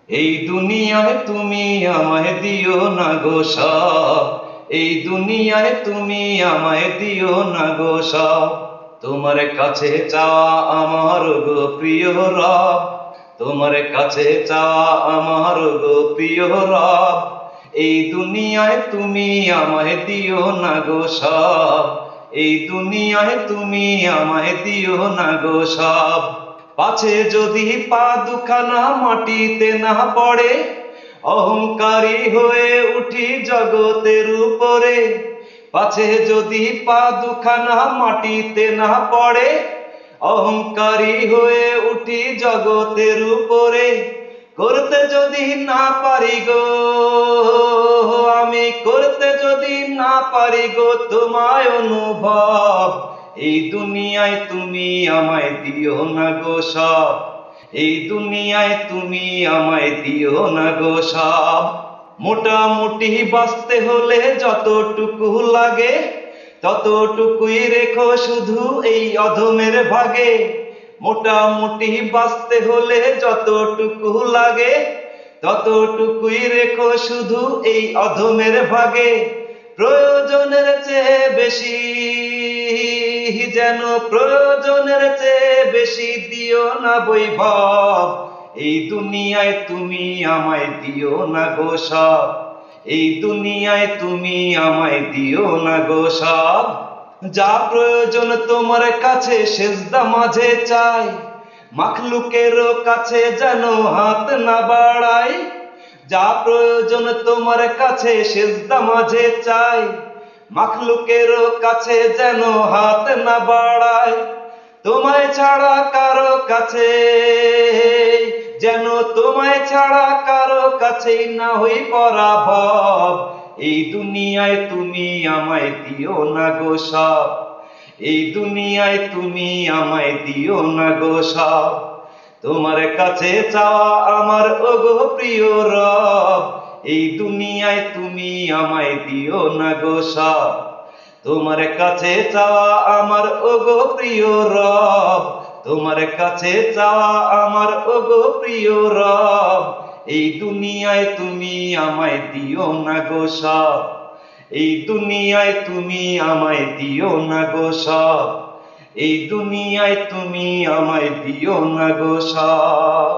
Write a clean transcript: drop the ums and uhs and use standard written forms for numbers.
এই দুনিয়ায় তুমি আমায় দিও না গো সব, এই দুনিয়ায় তুমি আমায় দিও না গো সব। তোমার কাছে চাওয়া আমার গো প্রিয় রব, তোমার কাছে চাওয়া আমার গো প্রিয় রব। এই দুনিয়ায় তুমি আমায় দিও না গো সব, এই দুনিয়ায় তুমি আমায় দিও না গো সব। পাছে যদি পা দুখানা মাটিতে না পড়ে, অহংকারী হয়ে উঠি জগতের উপরে। পাছে যদি পা দুখানা মাটিতে না পড়ে, অহংকারী হয়ে উঠি জগতের উপরে। করতে যদি না পারি গো, আমি করতে যদি না পারি গো তোমায় অনুভব, এই দুনিয়ায় তুমি আমায় দিও না গো সব, এই দুনিয়ায় তুমি আমায় দিও না গো সব। মোটামুটি বাঁচতে হলে যতটুকু লাগে, ততটুকুই রেখো শুধু এই অধমের ভাগে। মোটামুটি বাঁচতে হলে যতটুকু লাগে, ততটুকুই রেখো শুধু এই অধমের ভাগে। প্রয়োজনের চেয়ে বেশি যেন, প্রয়োজনের চেয়ে বেশি দিও না বৈভব, এই দুনিয়ায় তুমি আমায় দিও না গো সব, এই দুনিয়ায় তুমি আমায় দিও না গো সব। যা প্রয়োজন তোমার কাছে সেজদা মাঝে চাই, মাখলুকেরও কাছে যেন হাত না বাড়াই। যা প্রয়োজন তোমার কাছে সেজদা মাঝে চাই, মাখলুকেরও কাছে যেন হাত না বাড়াই। তোমায় ছাড়া কারো কাছে যেন, তোমায় ছাড়া কারো কাছেই না হই পরাভব, এই দুনিয়ায় তুমি আমায় দিও না গো সব, এই দুনিয়ায় তুমি আমায় দিও না গো সব। তোমার কাছে চাওয়া আমার ওগো প্রিয় রব, এই দুনিয়ায় তুমি আমায় দিও না গো সব। তোমার কাছে চাওয়া আমার ওগো প্রিয় রব, তোমার কাছে চাওয়া আমার ওগো প্রিয় রব, এই দুনিয়ায় তুমি আমায় দিও না গো সব, এই দুনিয়ায় তুমি আমায় দিও না গো সব, এই দুনিয়ায় তুমি আমায় দিও না গো সব।